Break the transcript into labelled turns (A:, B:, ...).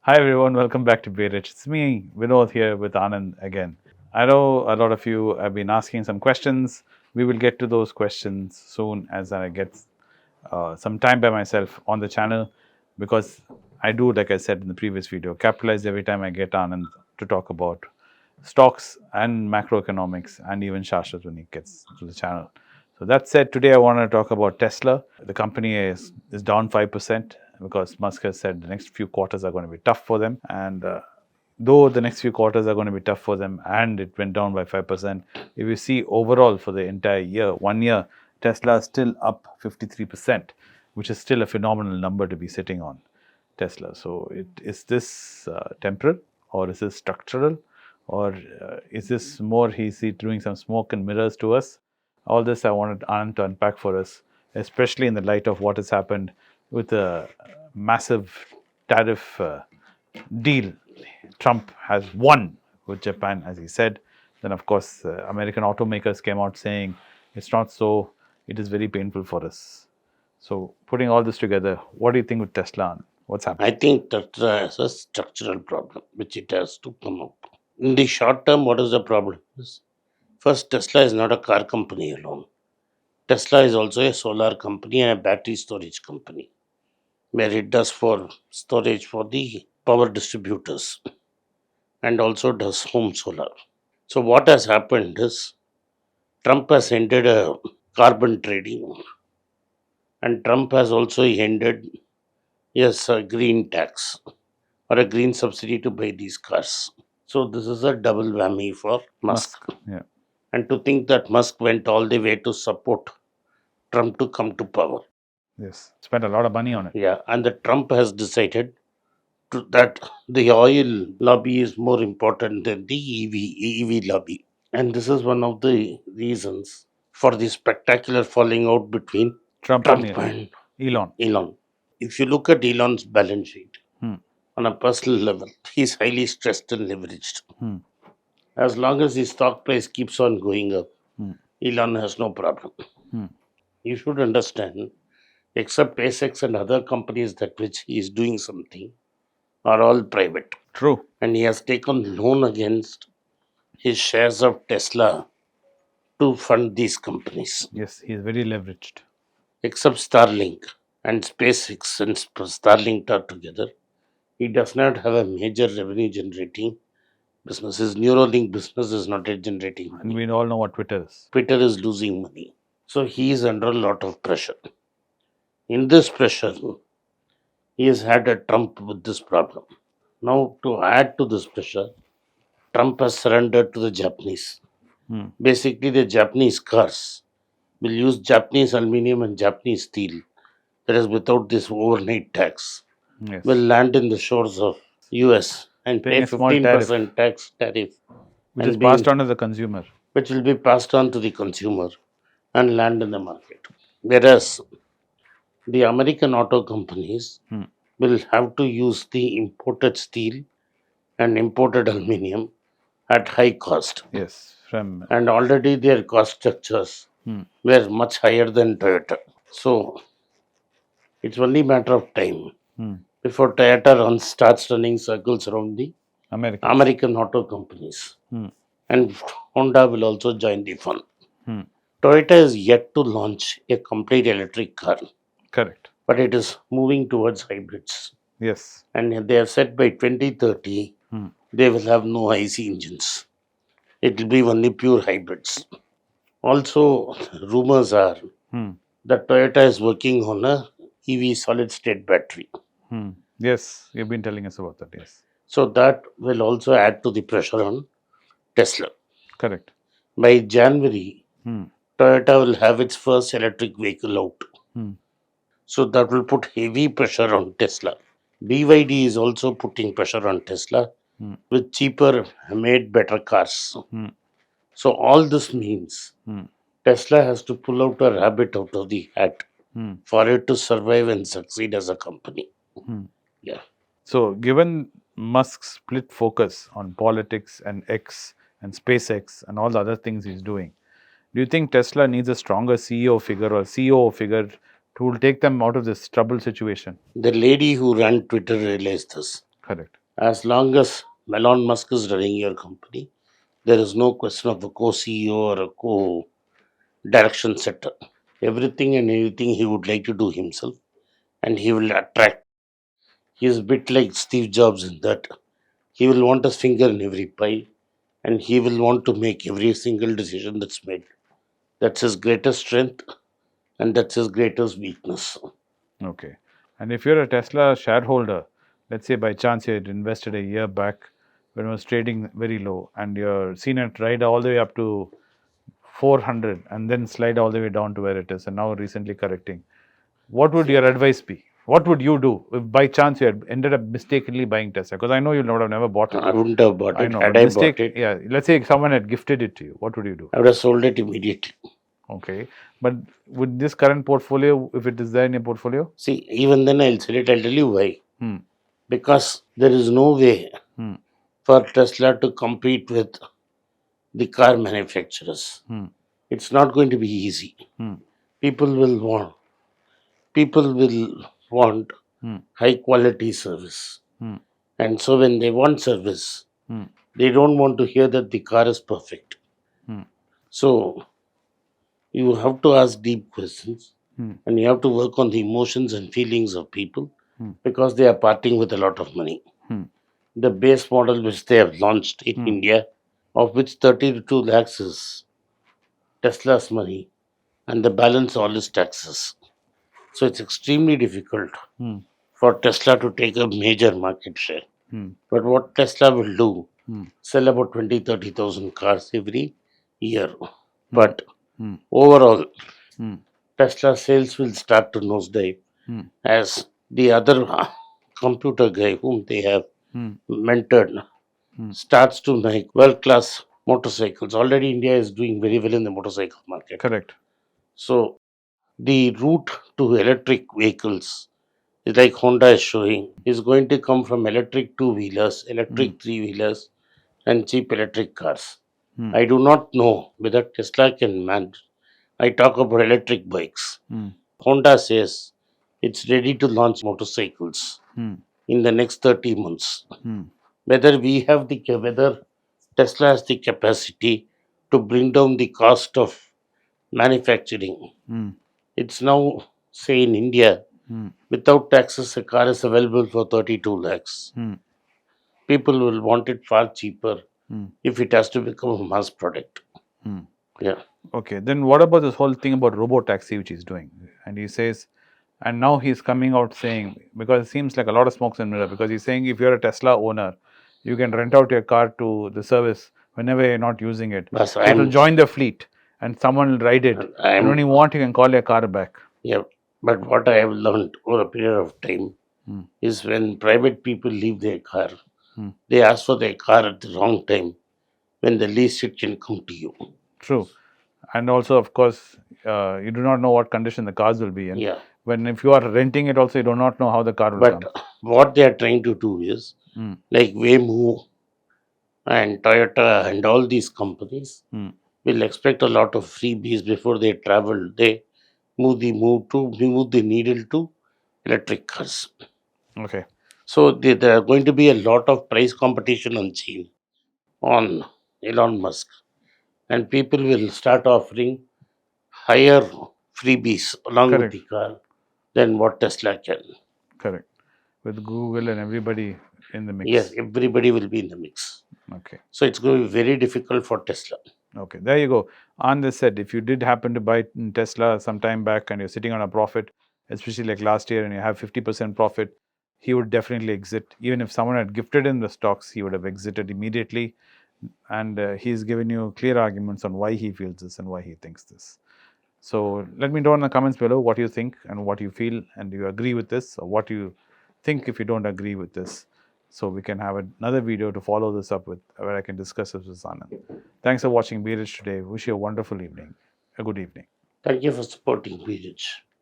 A: Hi everyone, welcome back to Be Rich. It's me, Vinod, here with Anand again. I know a lot of you have been asking some questions. We will get to those questions soon as I get some time by myself on the channel because I do, like I said in the previous video, capitalize every time I get Anand to talk about stocks and macroeconomics and even Shashwat when he gets to the channel. So that said, today I want to talk about Tesla. The company is down 5% because Musk has said the next few quarters are going to be tough for them. And though the next few quarters are going to be tough for them and it went down by 5%, if you see overall for the entire year, 1 year, Tesla is still up 53%, which is still a phenomenal number to be sitting on. Tesla. So, is this temporal or is this structural, or is this more he's doing some smoke and mirrors to us? All this I wanted Anand to unpack for us, especially in the light of what has happened with the massive tariff deal Trump has won with Japan, as he said. Then, of course, American automakers came out saying it's not so. It is very painful for us. So, putting all this together, what do you think with Tesla? What's
B: I
A: happening?
B: think that is a structural problem which it has to come up. In the short term, what is the problem? First, Tesla is not a car company alone. Tesla is also a solar company and a battery storage company, where it does for storage for the power distributors and also does home solar. So, what has happened is Trump has ended a carbon trading, and Trump has also ended a green tax or a green subsidy to buy these cars. So this is a double whammy for Musk.
A: Musk. Yeah.
B: And to think that Musk went all the way to support Trump to come to power.
A: Yes. Spent a lot of money on it.
B: Yeah, and the Trump has decided that the oil lobby is more important than the EV lobby. And this is one of the reasons for the spectacular falling out between
A: Trump and
B: Trump and
A: Elon.
B: Elon. If you look at Elon's balance sheet
A: Hmm.
B: on a personal level, he's highly stressed and leveraged.
A: Hmm.
B: As long as the stock price keeps on going up,
A: Hmm.
B: Elon has no problem.
A: Hmm.
B: You should understand, except SpaceX and other companies that which he is doing something are all private.
A: True.
B: And he has taken loan against his shares of Tesla to fund these companies.
A: Yes, he is very leveraged.
B: Except Starlink and SpaceX and Starlink are together, he does not have a major revenue generating business. His Neuralink business is not yet generating
A: And
B: money.
A: we all know what Twitter is.
B: Twitter is losing money. So he is under a lot of pressure. In this pressure, he has had a Trump with this problem. Now, to add to this pressure, Trump has surrendered to the Japanese.
A: Hmm.
B: Basically, the Japanese cars will use Japanese aluminium and Japanese steel, that is, without this overnight tax, will
A: Yes.
B: land in the shores of US and
A: Paying
B: pay
A: a small tariff,
B: 15% tax tariff
A: which is
B: and
A: passed
B: being
A: on to the consumer.
B: which will be passed on to the consumer and land in the market. Whereas the American auto companies
A: Hmm.
B: will have to use the imported steel and imported aluminium at high cost.
A: Yes. From.
B: And already their cost structures
A: Hmm.
B: were much higher than Toyota. So it's only matter of time
A: Hmm.
B: before starts running circles around the
A: Americans.
B: American auto companies.
A: Hmm.
B: And Honda will also join the fun.
A: Hmm.
B: Toyota is yet to launch a complete electric car,
A: Correct.
B: but it is moving towards hybrids.
A: Yes.
B: And they have said by 2030,
A: Hmm.
B: they will have no IC engines. It will be only pure hybrids. Also, rumors are
A: Hmm.
B: that Toyota is working on a EV solid state battery.
A: Hmm. Yes. You've been telling us about that. Yes.
B: So that will also add to the pressure on Tesla.
A: Correct.
B: By January,
A: Hmm.
B: Toyota will have its first electric vehicle out.
A: Hmm.
B: So that will put heavy pressure on Tesla. BYD is also putting pressure on Tesla
A: Hmm.
B: with cheaper made better cars.
A: Hmm.
B: So all this means
A: Hmm.
B: Tesla has to pull out a rabbit out of the hat
A: Hmm.
B: for it to survive and succeed as a company.
A: Hmm.
B: Yeah.
A: So, given Musk's split focus on politics and X and SpaceX and all the other things he's doing, do you think Tesla needs a stronger CEO figure or COO figure who will take them out of this trouble situation?
B: The lady who ran Twitter realized this.
A: Correct.
B: As long as Elon Musk is running your company, there is no question of a co-CEO or a co-direction setter. Everything and anything he would like to do himself, and he will attract. He is a bit like Steve Jobs in that he will want his finger in every pie, and he will want to make every single decision that's made. That's his greatest strength, and that's his greatest weakness.
A: Okay. And if you're a Tesla shareholder, let's say by chance you had invested a year back when it was trading very low and you're seen it ride all the way up to 400 and then slide all the way down to where it is and now recently correcting, what would your advice be? What would you do if by chance you had ended up mistakenly buying Tesla? Because I know you would have never bought it.
B: I wouldn't have bought
A: I
B: it.
A: know,
B: Had
A: but
B: I bought it,
A: yeah, let's say someone had gifted it to you. What would you do?
B: I would have sold it immediately.
A: Okay. But with this current portfolio, if it is there in your portfolio?
B: See, even then I'll sell it. I'll tell you why.
A: Hmm.
B: Because there is no way
A: Hmm.
B: for Tesla to compete with the car manufacturers.
A: Hmm.
B: It's not going to be easy.
A: Hmm.
B: People will want people will want
A: Hmm.
B: high quality service.
A: Hmm.
B: And so when they want service,
A: Hmm.
B: they don't want to hear that the car is perfect.
A: Hmm.
B: So you have to ask deep questions,
A: Hmm.
B: and you have to work on the emotions and feelings of people
A: Hmm.
B: because they are parting with a lot of money.
A: Hmm.
B: The base model which they have launched in India, of which 32 lakhs is Tesla's money, and the balance all is taxes. So it's extremely difficult
A: Hmm.
B: for Tesla to take a major market share.
A: Hmm.
B: But what Tesla will do,
A: Hmm.
B: sell about 20,000-30,000 cars every year. But
A: Hmm.
B: overall,
A: Hmm.
B: Tesla sales will start to nosedive
A: Hmm.
B: as the other computer guy whom they have
A: Hmm.
B: mentored starts to make world class motorcycles. Already, India is doing very well in the motorcycle market.
A: Correct.
B: So, the route to electric vehicles is like Honda is showing is going to come from electric two wheelers, electric three wheelers, and cheap electric cars.
A: Hmm.
B: I do not know whether Tesla can manage. I talk about electric bikes.
A: Hmm.
B: Honda says it's ready to launch motorcycles
A: Hmm.
B: in the next 30 months.
A: Hmm.
B: Whether Tesla has the capacity to bring down the cost of manufacturing.
A: Hmm.
B: It's now, say in India,
A: Hmm.
B: without taxes, a car is available for 32 lakhs.
A: Hmm.
B: People will want it far cheaper
A: Hmm.
B: if it has to become a mass product.
A: Hmm.
B: Yeah.
A: Okay, then what about this whole thing about robo taxi which he's doing? And he says, and now he's coming out saying, because it seems like a lot of smokes and mirror, because he's saying if you're a Tesla owner, you can rent out your car to the service whenever you're not using it.
B: But
A: So it'll join the fleet and someone will ride it. And when
B: I'm
A: you want, you can call your car back.
B: yeah. But what I have learned over a period of time
A: Hmm.
B: is when private people leave their car,
A: Hmm.
B: they ask for their car at the wrong time when the least it can come to you.
A: True. And also, of course, you do not know what condition the cars will be in.
B: Yeah.
A: When if you are renting it also, you do not know how the car will
B: But
A: come.
B: what they are trying to do is
A: Hmm.
B: like Waymo and Toyota and all these companies
A: Hmm.
B: will expect a lot of freebies before they travel. They move the needle to electric cars.
A: Okay.
B: So there are going to be a lot of price competition on Elon Musk, and people will start offering higher freebies along with
A: Correct.
B: the car than what Tesla can.
A: Correct. With Google and everybody in the mix.
B: Yes, everybody will be in the mix.
A: Okay.
B: So it's going to be very difficult for Tesla.
A: Okay. There you go. Anand said, if you did happen to buy Tesla some time back and you're sitting on a profit, especially like last year, and you have 50% profit, he would definitely exit. Even if someone had gifted him the stocks, he would have exited immediately. And he's given you clear arguments on why he feels this and why he thinks this. So let me know in the comments below what you think and what you feel, and do you agree with this, or what you think if you don't agree with this, so we can have another video to follow this up with, where I can discuss this with Anand. Thanks for watching Be Rich today. Wish you a wonderful evening. A good evening.
B: Thank you for supporting VinodSrinivasan.